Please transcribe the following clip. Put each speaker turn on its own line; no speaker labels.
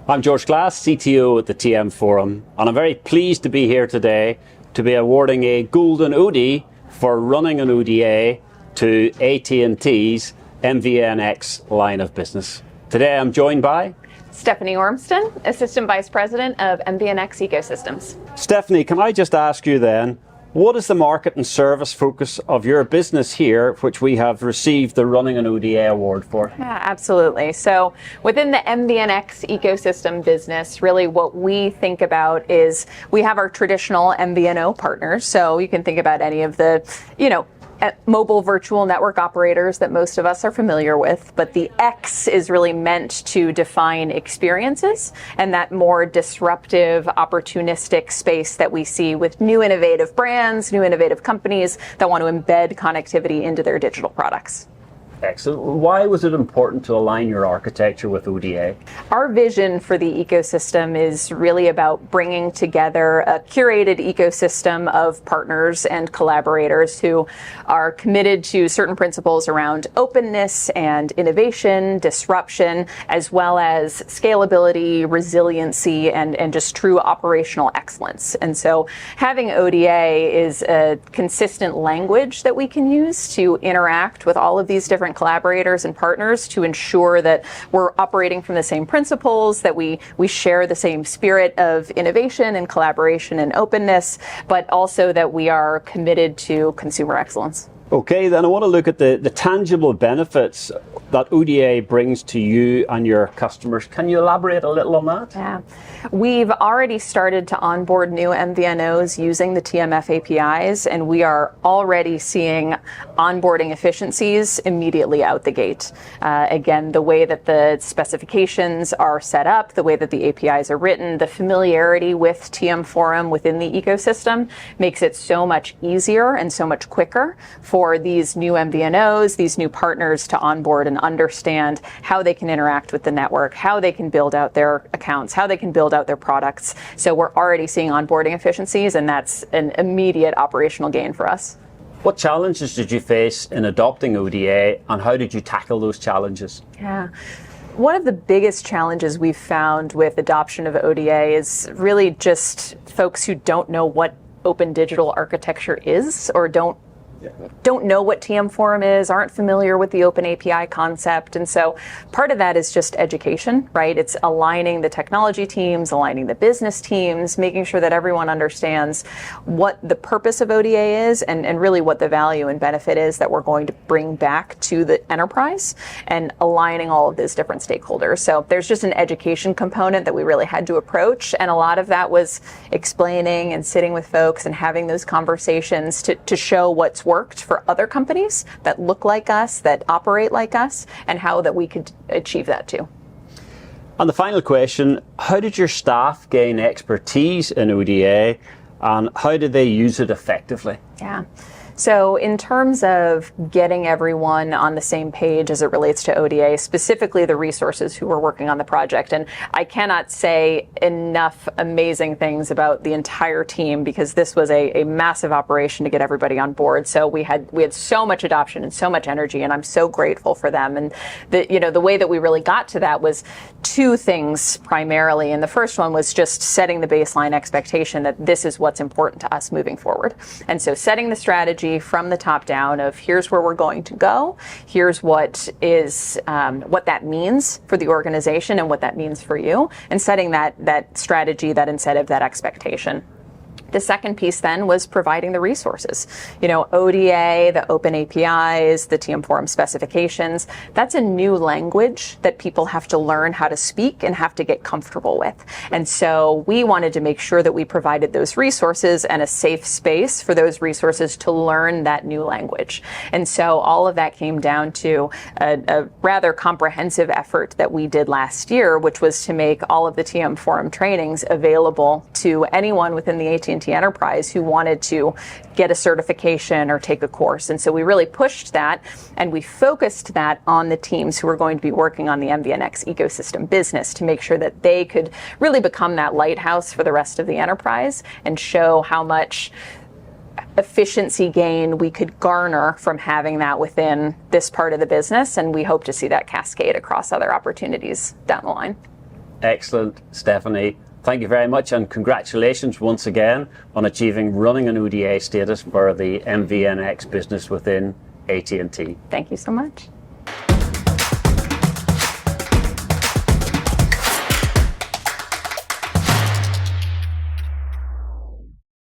I'm George Glass, CTO at the TM Forum, and I'm very pleased to be here today to be awarding a Golden ODA for running an ODA to AT&T's MVNx line of business. Today I'm joined by
Stephanie Ormston, Assistant Vice President of MVNx EcoSystems.
Stephanie, can I just ask you then, what is the market and service focus of your business here, which we have received the Running an ODA award for?
Yeah, absolutely. So within the MVNx ecosystem business, really what we think about is we have our traditional MVNO partners. So you can think about any of the, mobile virtual network operators that most of us are familiar with, but the X is really meant to define experiences and that more disruptive, opportunistic space that we see with new innovative brands, new innovative companies that want to embed connectivity into their digital products.
Excellent. Why was it important to align your architecture with ODA?
Our vision for the ecosystem is really about bringing together a curated ecosystem of partners and collaborators who are committed to certain principles around openness and innovation, disruption, as well as scalability, resiliency, and just true operational excellence. And so having ODA is a consistent language that we can use to interact with all of these different collaborators and partners to ensure that we're operating from the same principles, that we share the same spirit of innovation and collaboration and openness, but also that we are committed to consumer excellence.
Okay, then I want to look at the tangible benefits that ODA brings to you and your customers. Can you elaborate a little on that?
Yeah. We've already started to onboard new MVNOs using the TMF APIs, and we are already seeing onboarding efficiencies immediately out the gate. Again, the way that the specifications are set up, the way that the APIs are written, the familiarity with TM Forum within the ecosystem makes it so much easier and so much quicker for these new MVNOs, these new partners to onboard and understand how they can interact with the network, how they can build out their accounts, how they can build out their products. So we're already seeing onboarding efficiencies, and that's an immediate operational gain for us.
What challenges did you face in adopting ODA, and how did you tackle those challenges?
Yeah. One of the biggest challenges we've found with adoption of ODA is really just folks who don't know what open digital architecture is or don't know what TM Forum is, aren't familiar with the open API concept. And so part of that is just education, right? It's aligning the technology teams, aligning the business teams, making sure that everyone understands what the purpose of ODA is and really what the value and benefit is that we're going to bring back to the enterprise, and aligning all of those different stakeholders. So there's just an education component that we really had to approach. And a lot of that was explaining and sitting with folks and having those conversations to show what's worked for other companies that look like us, that operate like us, and how that we could achieve that too.
And the final question, how did your staff gain expertise in ODA, and how did they use it effectively?
Yeah. So in terms of getting everyone on the same page as it relates to ODA, specifically the resources who were working on the project, and I cannot say enough amazing things about the entire team because this was a massive operation to get everybody on board. So we had so much adoption and so much energy, and I'm so grateful for them. And the way that we really got to that was two things primarily. And the first one was just setting the baseline expectation that this is what's important to us moving forward. And so setting the strategy from the top down of here's where we're going to go, here's what that means for the organization and what that means for you, and setting that strategy, that incentive, that expectation. The second piece then was providing the resources. ODA, the open APIs, the TM Forum specifications, that's a new language that people have to learn how to speak and have to get comfortable with. And so we wanted to make sure that we provided those resources and a safe space for those resources to learn that new language. And so all of that came down to a rather comprehensive effort that we did last year, which was to make all of the TM Forum trainings available to anyone within the AT&T enterprise who wanted to get a certification or take a course. And so we really pushed that, and we focused that on the teams who are going to be working on the MVNx ecosystem business to make sure that they could really become that lighthouse for the rest of the enterprise and show how much efficiency gain we could garner from having that within this part of the business. And we hope to see that cascade across other opportunities down the line.
Excellent, Stephanie. Thank you very much, and congratulations once again on achieving running an ODA status for the MVNx business within AT&T.
Thank you so much.